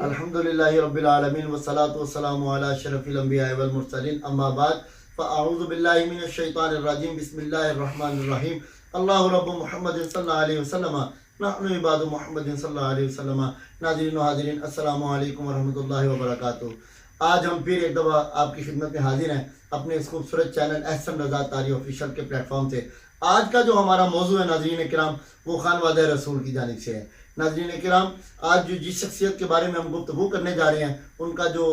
अल्हम्दुलिल्लाहि रब्बिल आलमीन वस्सलातु वस्सलामु अला अशरफिल अंबिया वल मुरसलीन अम्मा बाद फ़अऊज़ु बिल्लाहि मिनश शैतानिर रजीम बिस्मिल्लाहिर रहमानिर रहीम अल्लाहु रब्बु मुहम्मदिन सल्लल्लाहु अलैहि वसल्लम नहनु इबादु मुहम्मदिन सल्लल्लाहु अलैहि वसल्लम। नाज़रीन व हाज़िरीन, अस्सलामु अलैकुम व रहमतुल्लाहि व बरकातुहू। आज हम फिर एक दफ़ा आपकी खिदमत में हाजिर हैं अपने इस खूबसूरत चैनल एहसन रज़ा तारी ऑफिशियल के प्लेटफॉर्म से। आज का जो हमारा मौजू है नाज़रीन किराम, वो खानवादा रसूल की जानिब से है। नाज़रीन किराम, आज जो जिस शख्सियत के बारे में हम गुफ्तगू करने जा रहे हैं, उनका जो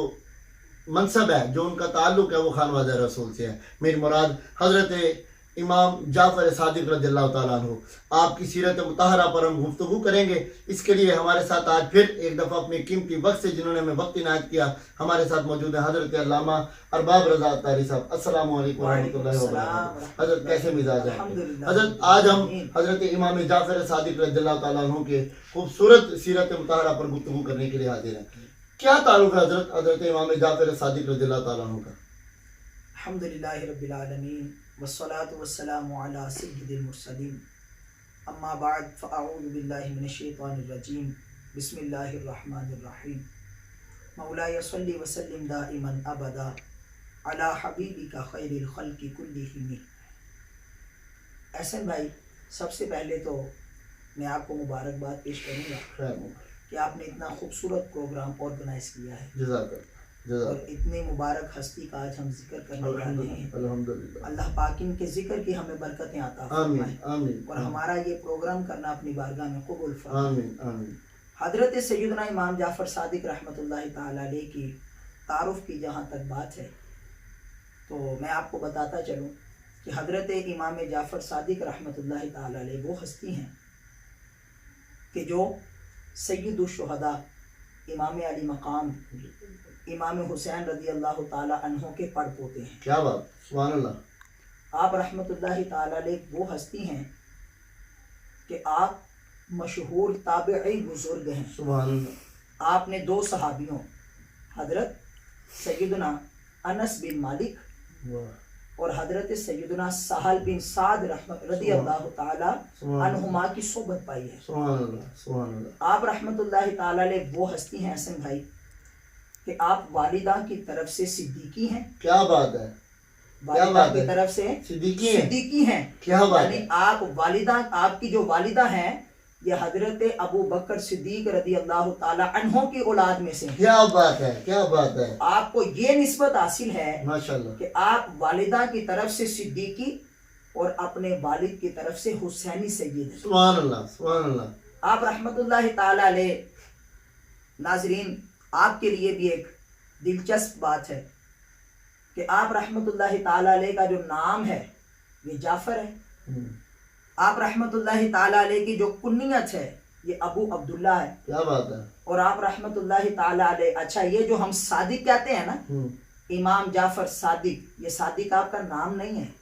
मनसब है, जो उनका ताल्लुक है, वो खानवादा रसूल से है। मेरी मुराद हज़रत इमाम जाफ़र सादिक रज़ियल्लाहु ताला अन्हु, आपकी सीरत मुतहरा पर हम गुफ्तगू करेंगे। इसके लिए हमारे साथ आज फिर एक दफ़ा अपने कीमती वक्त से जिन्होंने हमें वक्त इनायत किया, हमारे साथ मौजूद है हज़रत अल्लामा अरबाब रज़ा तारी साहब। अस्सलामु अलैकुम व रहमतुल्लाहि व बरकातुहू। हज़रत कैसे मिजाज है हज़रत? आज हम हज़रत इमाम जाफ़र सादिक रज़ियल्लाहु ताला अन्हु के खूबसूरत सीरत मुतहरा पर गुफ्तगू करने के लिए हाजिर हैं। क्या ताल्लुक़ है हज़रत इमाम जाफ़र सादिक रज़ियल्लाहु ताला अन्हु का? अल्हम्दुलिल्लाहि रब्बिल आलमीन वस्सलातु वस्सलामु अला सय्यिदिल मुरसलीन अम्मा बाद फ़अऊज़ु बिल्लाहि मिनश शैतानिर रजीम बिस्मिल्लाहिर रहमानिर रहीम मौलाया सल्लि व सल्लिम दाइमन अबदा अला हबीबिका खैरिल खल्क़ि कुल्लिहिम। एहसन भाई, सबसे पहले तो मैं आपको मुबारकबाद पेश करूँगा कि आपने इतना खूबसूरत प्रोग्राम ऑर्गेनाइज किया है और इतनी मुबारक हस्ती का आज हम जिक्र करने वाले हैं। अल्लाह पाक इनके जिक्र की हमें बरकतें अता फरमाए और हमारा ये प्रोग्राम करना अपनी बारगाह में कबूल फरमाए। हजरत सैयदना इमाम जाफ़र सादिक रहमतुल्लाहि ताला अलैह की तारुफ की जहाँ तक बात है, तो मैं आपको बताता चलूँ कि हजरत इमाम जाफ़र सादिक रहमतुल्लाहि ताला अलैह वो हस्ती हैं कि जो सैयदुश शुहदा इमाम अली मकाम इमाम हुसैन रज़ी अल्लाह ताला अन्हो के पड़ पोते हैं। क्या बात, सुभान अल्लाह। आप रहमतुल्लाहि ताला अलैह वो हस्ती हैं कि आप मशहूर ताबिई बुजुर्ग हैं। सुभान अल्लाह। आपने दो सहाबियों हजरत सैयदना अनस बिन मालिक और हजरत सैयदना सहल बिन साद रज़ी अल्लाह ताला अन्हुमा की सोबत पाई है। सुभान अल्लाह, सुभान अल्लाह। आप रहमतुल्लाहि ताला अलैह वो हस्ती हैं हसन भाई कि आप वालिदा की तरफ से सिद्दीकी हैं। क्या बात है, वालिदा की तरफ से सिद्दीकी हैं। क्या बात है? आप वालिदा, आपकी जो वालिदा हैं, ये हजरत अबू बकर सिद्दीक रज़ी अल्लाह ताला अन्हो की औलाद में से। क्या बात है, क्या बात है। आपको ये निस्बत हासिल है माशाल्लाह कि आप वालिदा की तरफ से सिद्दीकी और अपने वालिद की तरफ से हुसैनी सैयद हैं। सुभान अल्लाह, सुभान अल्लाह। आप रहमतुल्लाहि ताला अलैह, नाजरीन आपके लिए भी एक दिलचस्प बात है कि आप रहमतुल्लाहि ताला अलैह का जो नाम है ये जाफ़र है। आप रहमतुल्लाहि ताला अलैह की जो कुन्नियत है ये अबू अब्दुल्ला है। क्या बात है। और आप रहमतुल्लाहि ताला अलैह, अच्छा ये जो हम सादिक कहते हैं ना, इमाम जाफ़र सादिक, ये सादिक आपका नाम नहीं है,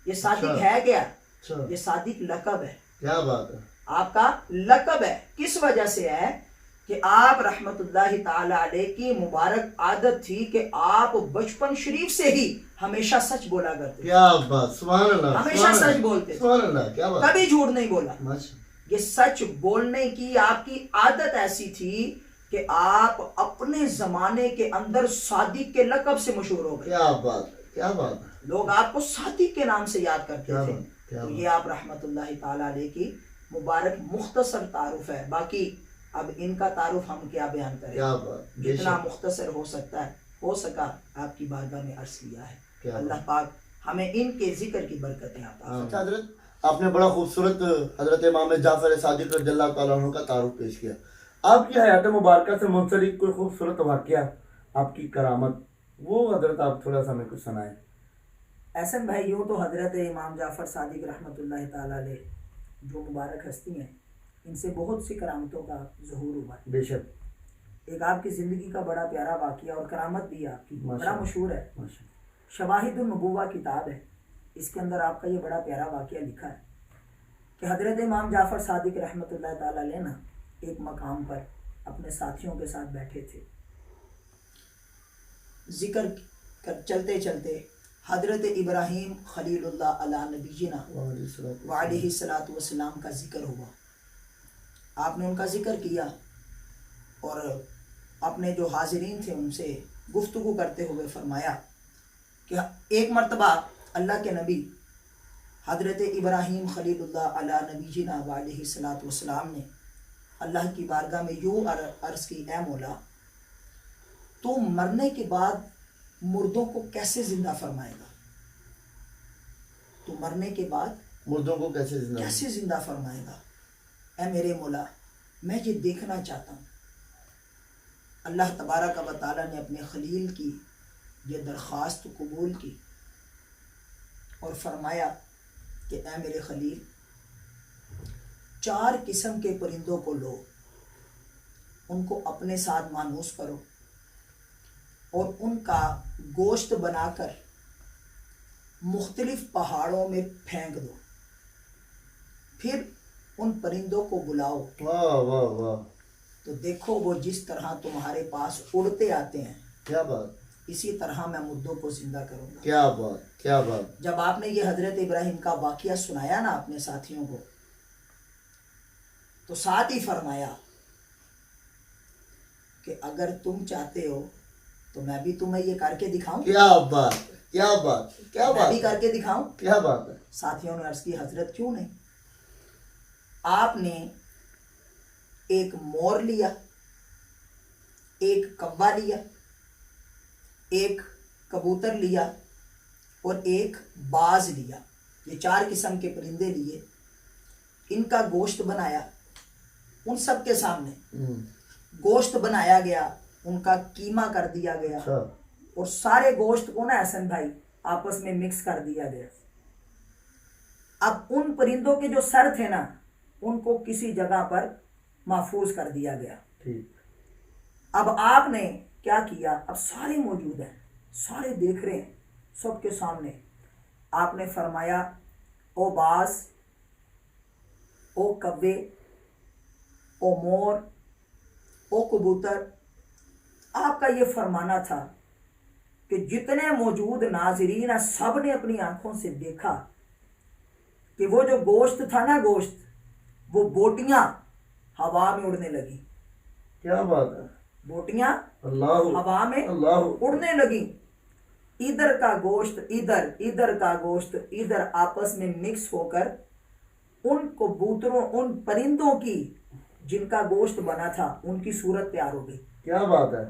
ये सादिक है क्या? ये सादिक लक़ब है। क्या बात है। आपका लक़ब है। किस वजह से है कि आप रहमतुल्लाहि ताला अलैह की मुबारक आदत थी कि आप बचपन शरीफ से ही हमेशा सच बोला करते। क्या बात, सुभान अल्लाह। हमेशा सच बोलते, सुभान अल्लाह। क्या बात, कभी झूठ नहीं बोला। ये सच बोलने की आपकी आदत ऐसी थी कि आप अपने जमाने के अंदर सादिक के लक़ब से मशहूर हो गए। क्या बात, क्या बात। लोग आपको सादिक के नाम से याद करते थे। तो ये आप रहमतुल्लाहि ताला अलैह की मुबारक मुख्तसर तारुफ है। बाकी अब इनका तारुफ हम क्या बयान करें, जितना मुख्तसर हो सकता है, हो सका आपकी बारगाह में अर्ज किया है। अल्लाह पाक हमें इनके जिक्र की बरकतें अता। अच्छा हजरत, आपने बड़ा खूबसूरत हजरत इमाम जाफ़र सादिक रज़ियल्लाहु ताला अन्हु का तारुफ पेश किया। आपकी हयात मुबारका से मुंसलिक कोई खूबसूरत वाक़या, आपकी करामत, वो हजरत आप थोड़ा सा हमें कुछ सुनाएं। एहसन भाई, यूँ तो हजरत इमाम जाफ़र सादिक रहमतुल्लाहि ताला अलैह जो मुबारक हस्ती हैं, इनसे बहुत सी करामतों का ज़हूर हुआ। बेशक। एक आपकी ज़िंदगी का बड़ा प्यारा वाक़या और करामत भी आपकी बड़ा मशहूर है। शवाहिदुन नबुव्वा किताब है, इसके अंदर आपका ये बड़ा प्यारा वाक़या लिखा है कि हज़रत इमाम जाफ़र सादिक रहमतुल्लाहि ताला अलैह ना एक मकाम पर अपने साथियों के साथ बैठे थे। जिक्र कर चलते चलते हज़रत इब्राहीम खलीलुल्लाह अला नबीना व अलैहिस्सलातु वस्सलाम का जिक्र हुआ। आपने उनका जिक्र किया और अपने जो हाजिरीन थे उनसे गुफ्तगू करते हुए फरमाया कि एक मर्तबा अल्लाह के नबी हज़रत इब्राहीम खलीलुल्लाह अला नबीना वालैहि सलातु वस्सलाम ने अल्लाह की बारगाह में यूँ अर्ज़ की, ए मौला, तो मरने के बाद मुर्दों को कैसे जिंदा फरमाएगा? तो मरने के बाद मुर्दों को कैसे जिंदा फरमाएगा? ए मेरे मौला, मैं ये देखना चाहता हूँ। अल्लाह तबारक व तआला ने अपने खलील की ये दरख्वास्त कबूल की और फरमाया कि ए मेरे खलील, 4 किस्म के परिंदों को लो, उनको अपने साथ मानूस करो और उनका गोश्त बनाकर मुख्तलिफ पहाड़ों में फेंक दो, फिर उन परिंदों को बुलाओ। वाह वाह वाह। तो देखो वो जिस तरह तुम्हारे पास उड़ते आते हैं, क्या बात, इसी तरह मैं मुर्दों को जिंदा करूंगा। क्या बात, क्या बात। जब आपने ये हजरत इब्राहिम का वाक़या सुनाया ना अपने साथियों को, तो साथ ही फरमाया कि अगर तुम चाहते हो तो मैं भी तुम्हें ये करके दिखाऊं। क्या बात, क्या बात, क्या बात, मैं भी करके दिखाऊं। क्या बात है। साथियों ने अर्ज की, हजरत क्यों नहीं? आपने एक मोर लिया, एक कौवा लिया, एक कबूतर लिया और एक बाज लिया। ये 4 किस्म के परिंदे लिए, इनका गोश्त बनाया, उन सब के सामने गोश्त बनाया गया, उनका कीमा कर दिया गया और सारे गोश्त को ना हसन भाई आपस में मिक्स कर दिया गया। अब उन परिंदों के जो सर थे ना, उनको किसी जगह पर महफूज कर दिया गया। अब आपने क्या किया? अब सारे मौजूद हैं, सारे देख रहे हैं, सबके सामने आपने फरमाया, ओ बाज, ओ कव्वे, ओ मोर, ओ कबूतर, आपका ये फरमाना था कि जितने मौजूद नाज़रीन सब ने अपनी आंखों से देखा कि वो जो गोश्त था ना, गोश्त, वो बोटियां हवा में उड़ने लगी। क्या बात है। बोटियां अल्लाह हवा में उड़ने लगी। इधर का गोश्त इधर, इधर का गोश्त इधर, आपस में मिक्स होकर उन कबूतरों, उन परिंदों की जिनका गोश्त बना था, उनकी सूरत तैयार हो गई। क्या बात है।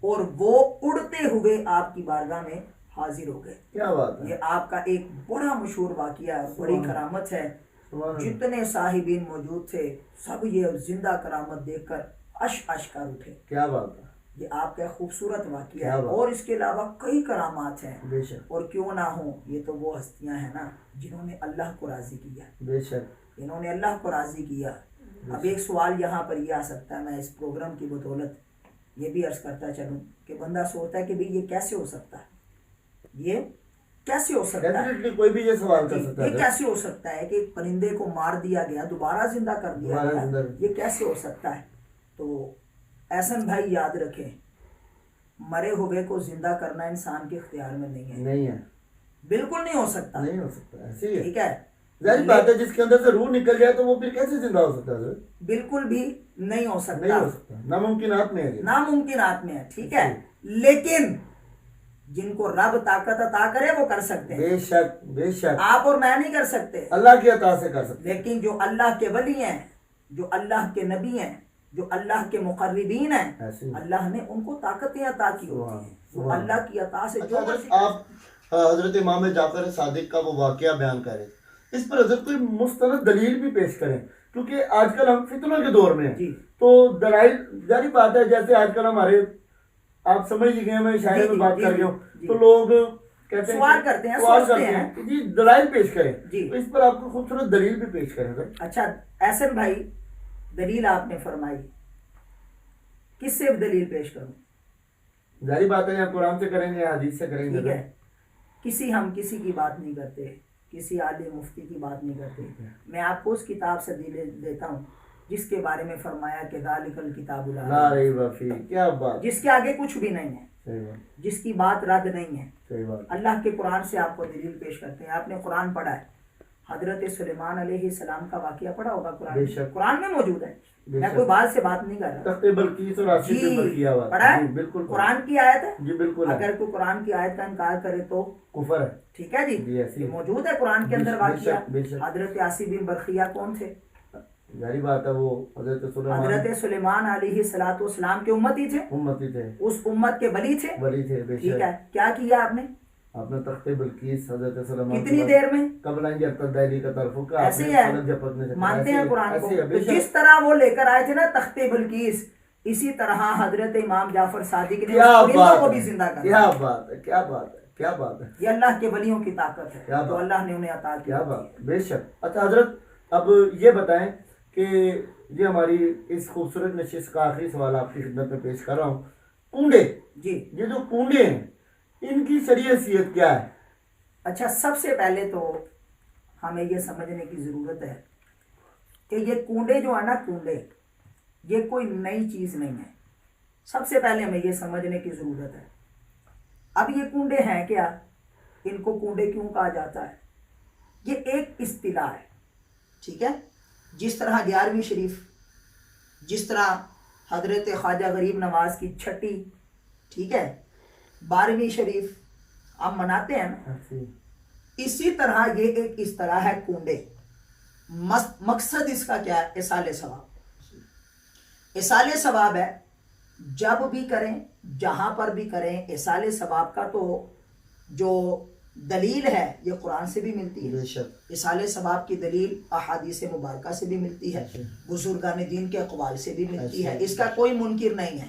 और वो उड़ते हुए आपकी बारगाह में हाजिर हो गए। क्या बात है। ये आपका एक बड़ा मशहूर वाक़या है, बड़ी करामत है। जितने साहिबीन मौजूद थे सब ये जिंदा करामत देखकर अश कर उठे। क्या बात है। ये आपका खूबसूरत वाक़या है और इसके अलावा कई करामात हैं। बेशक। और क्यों ना हो, ये तो वो हस्तियां हैं ना जिन्होंने अल्लाह को राजी किया। बेशक। इन्होंने अल्लाह को राजी किया। अब एक सवाल यहाँ पर ये आ सकता है, मैं इस प्रोग्राम की बदौलत ये भी अर्ज करता चलूँ कि बंदा सोचता है कि भाई ये कैसे हो सकता है, ये कैसे हो सकता है? कोई भी ये सवाल कर सकता है, ये कैसे हो सकता है कि एक परिंदे को मार दिया गया, दोबारा जिंदा कर दिया गया, ये कैसे हो सकता है? तो एहसन भाई याद रखें, मरे हुए को जिंदा करना इंसान के इख्तियार में नहीं है, बिल्कुल नहीं हो सकता, नहीं हो सकता। ऐसे ही ठीक है, जाहिर बात है, जिसके अंदर से रूह निकल जाए तो वो फिर कैसे जिंदा हो सकता है? बिल्कुल भी नहीं हो सकता, नहीं हो सकता, नामुमकिनात में है, नामुमकिनात में है, ठीक है। लेकिन जिनको रब ताकत अता करे वो कर सकते हैं। बेशक बेशक। आप और मैं नहीं कर सकते, अल्लाह की अता से कर सकते। लेकिन जो अल्लाह के वली हैं, जो अल्लाह के नबी हैं, जो अल्लाह के मुकर्रबीन हैं, अल्लाह ने उनको ताकतें अता की होती हैं, वो अल्लाह की अता से जो आप हजरत इमाम जाफर सादिक का वो वाकया बयान करें, इस पर हजरत कोई मुस्तनद दलील भी पेश करें, क्योंकि आजकल हम फितनों के दौर में हैं, तो दलाइल जारी बात है, जैसे आजकल हमारे, आप समझ गए, मैं शायद में बात कर रही हूँ, तो लोग कहते हैं, सवाल करते हैं, सोचते हैं जी दलाइल पेश करें, जी, तो इस पर आपको खूबसूरत दलील भी पेश करें सर। अच्छा एहसन भाई, दलील आपने फरमाई, किससे दलील पेश करूं? जारी बात है, या कुरान से करेंगे या हदीस से करेंगे, ठीक है। हम किसी की बात नहीं करते, किसी आलिम मुफ्ती की बात नहीं करते। मैं आपको उस किताब से देता हूँ जिसके बारे में फरमाया कि दालिकल किताबुल ला रैब फीह, क्या बात, जिसके आगे कुछ भी नहीं है, जिसकी बात रद्द नहीं है। अल्लाह के कुरान से आपको दलील पेश करते हैं। आपने कुरान पढ़ा है, हजरत सुलेमान अलैहिस्सलाम का वाकया पढ़ा होगा कुरान में मौजूद है। मैं कोई बात से बात नहीं कर रहा, तख्ते बल्कीस और आसिफ पे बल्किया हुआ पढ़ा है, बिल्कुल कुरान की आयत है जी, बिल्कुल। अगर कोई कुरान की आयत का इनकार करे तो कुफर है, ठीक है जी, मौजूद है कुरान के अंदर वाकया। हजरत आसिफ बिन बरखिया कौन थे? जारी बात है, वो हजरत सुलेमान अलैहिस्सलाम के उम्मती थे, उस उम्मत के वली थे, ठीक है। क्या किया आपने तख्ते बल्कीस हजरत सुलेमान कितनी देर में? कब लाएंगे दिल्ली का तरफ का ऐसे है, मानते हैं कुरान को। तो जिस तरह वो लेकर आए थे ना तख्ते बल्कीस, इसी तरह हजरत इमाम जाफर सादिक ने को भी जिंदा कर दिया। क्या बात है, क्या बात है, क्या बात है। ये अल्लाह के वलियों की ताकत है जो अल्लाह ने उन्हें अता की। क्या बात, बेशक। अच्छा हजरत, अब ये बताएं कि ये हमारी इस खूबसूरत नशिस्त का आखिरी सवाल आपकी खिदमत में पेश कर रहा हूँ। कूंडे जी, ये जो कूंडे हैं इनकी शरीयत हैसियत क्या है? अच्छा, सबसे पहले तो हमें ये समझने की ज़रूरत है कि ये कूंडे जो है ना, कूंडे ये कोई नई चीज़ नहीं है। सबसे पहले हमें ये समझने की ज़रूरत है। अब ये कूंडे हैं क्या, इनको कूंडे क्यों कहा जाता है? ये एक इस्तिलाह है, ठीक है। जिस तरह 11वीं शरीफ, जिस तरह हजरत ख्वाजा गरीब नवाज की छठी, ठीक है, 12वीं शरीफ आप मनाते हैं ना, इसी तरह ये एक इस तरह है कूंडे। मकसद इसका क्या है? इसाले सवाब। इसाले सवाब है, जब भी करें, जहां पर भी करें, इसाले सवाब का तो जो दलील है ये कुरान से भी मिलती है। इसाले सवाब की दलील अहादीस मुबारका से भी मिलती है, बुजुर्गान दीन के अक़वाल से भी मिलती है, इसका कोई मुनकिर नहीं है,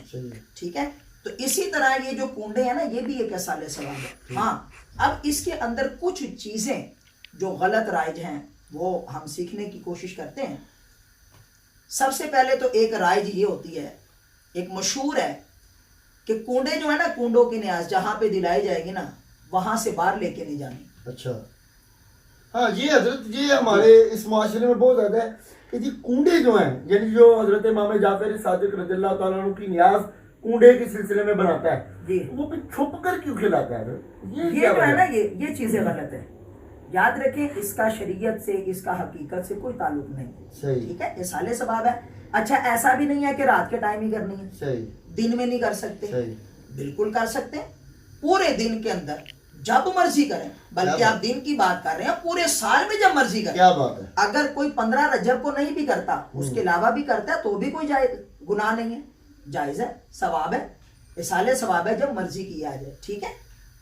ठीक है। तो इसी तरह ये जो कूंडे हैं ना, ये भी एक इसाले सवाब है। हाँ, अब इसके अंदर कुछ चीज़ें जो गलत राइज हैं वो हम सीखने की कोशिश करते हैं। सबसे पहले तो एक राइज ये होती है, एक मशहूर है कि कूंडे जो है ना, कूंडों की न्याज जहाँ पे दिलाई जाएगी ना, वहां से बाहर लेके नहीं जानी। अच्छा, हाँ, ये हजरत, ये हमारे इस माशरे में बहुत ज्यादा है कि जी कूंडे जो हैं, यानी जो हजरत इमाम जाफर सादिक रज़ियल्लाहु ताला अन्हु की न्याज कूंडे के सिलसिले में बनाता है जी, वो फिर छुप कर क्यों खिलाता है? ये जो है ना, ये चीजें गलत है। याद रखें, इसका शरीयत से, इसका हकीकत से कोई ताल्लुक नहीं, ठीक है। इसाले सवाब है। अच्छा, ऐसा भी नहीं है कि रात के टाइम ही करनी है, सही, दिन में नहीं कर सकते, बिल्कुल कर सकते हैं, पूरे दिन के अंदर जब मर्जी करें। बल्कि आप दिन की बात कर रहे हैं, पूरे साल में जब मर्जी करें। क्या बात है। अगर कोई 15 रजब को नहीं भी करता, उसके अलावा भी करता है, तो भी कोई गुनाह नहीं है, जायज है, सवाब है, इसाले सवाब है, जब मर्जी किया जाए, ठीक है।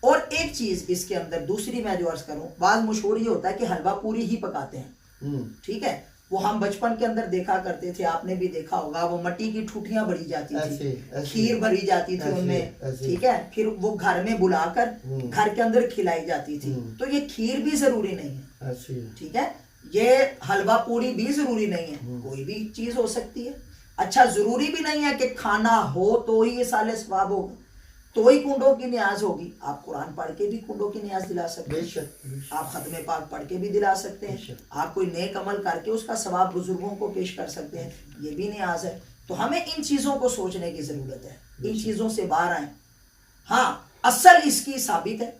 और एक चीज इसके अंदर दूसरी मैं जो अर्ज करूं, बात मशहूर ये होता है कि हलवा पूरी ही पकाते हैं, ठीक है। वो हम बचपन के अंदर देखा करते थे, आपने भी देखा होगा, वो मिट्टी की ठूठियां भरी जाती थी, खीर भरी जाती थी उनमें, ठीक है। फिर वो घर में बुलाकर घर के अंदर खिलाई जाती थी। तो ये खीर भी जरूरी नहीं है, ठीक है, ये हलवा पूरी भी जरूरी नहीं है, कोई भी चीज हो सकती है। अच्छा, जरूरी भी नहीं है कि खाना हो तो ही ये साले सवाब होगा, तो ही कुंडों की न्याज होगी। आप कुरान पढ़ के भी कुंडों की न्याज दिला सकते हैं, आप खत्मे पाक पढ़ के भी दिला सकते हैं, आप कोई नेक अमल करके उसका सवाब बुजुर्गों को पेश कर सकते हैं, ये भी न्याज है। तो हमें इन चीज़ों को सोचने की ज़रूरत है, इन चीज़ों से बाहर आए। हाँ, असल इसकी साबित है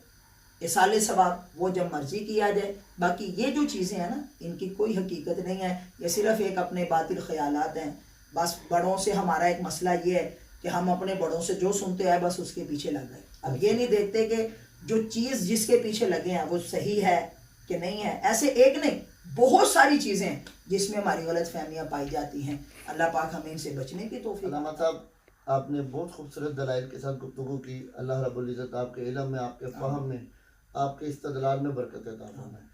इसाले सवाब, वो जब मर्जी किया जाए। बाकी ये जो चीज़ें हैं ना, इनकी कोई हकीकत नहीं है, ये सिर्फ एक अपने बातिल ख्यालात हैं। बस बड़ों से हमारा एक मसला ये है कि हम अपने बड़ों से जो सुनते आए बस उसके पीछे लग गए। अब ये नहीं देखते कि जो चीज़ जिसके पीछे लगे हैं वो सही है कि नहीं है। ऐसे एक नहीं, बहुत सारी चीज़ें हैं जिसमें हमारी गलत फहमियाँ पाई जाती हैं। अल्लाह पाक हमें इनसे बचने की तौफीक। अल्लामा साहब, आपने बहुत खूबसूरत दलाइल के साथ गुफ्तगू की। अल्लाह रब्बुल इज़्ज़त आपके इल्म में, आपके फ़हम में, आपके इस्तदलाल में बरकत अता फरमाए।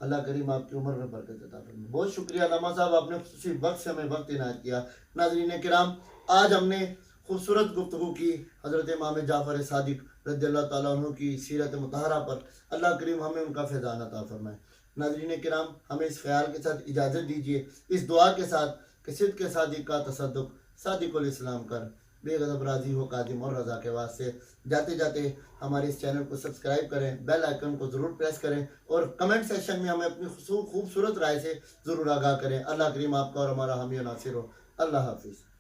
अल्लाह करीम आपकी उम्र में बरकत अता फरमाए। बहुत शुक्रिया अल्लामा साहब, आपने खुसूसी वक्त से हमें वक्त इनायत किया। नाज़रीन किराम, आज हमने खूबसूरत गुफ्तगू की हज़रत इमाम जाफ़र सादिक रज़ियल्लाहु ताला अन्हु की सीरत मुतहरा पर। अल्लाह करीम हमें उनका फैज़ान अता फरमाए। नाज़रीन किराम, हमें इस ख्याल के साथ इजाज़त दीजिए, इस दुआ के साथ कि सिद्क़ के सादिक का तसद्दुक़ सादिकुल इस्लाम कर, बेगज़ब राज़ी हो कादिम और रज़ा के वास्ते। जाते जाते हमारे इस चैनल को सब्सक्राइब करें, बेल आइकन को ज़रूर प्रेस करें और कमेंट सेक्शन में हमें अपनी खूबसूरत राय से ज़रूर आगाह करें। अल्लाह करीम आपका और हमारा हामी और नासिर हो। अल्लाह हाफिज़।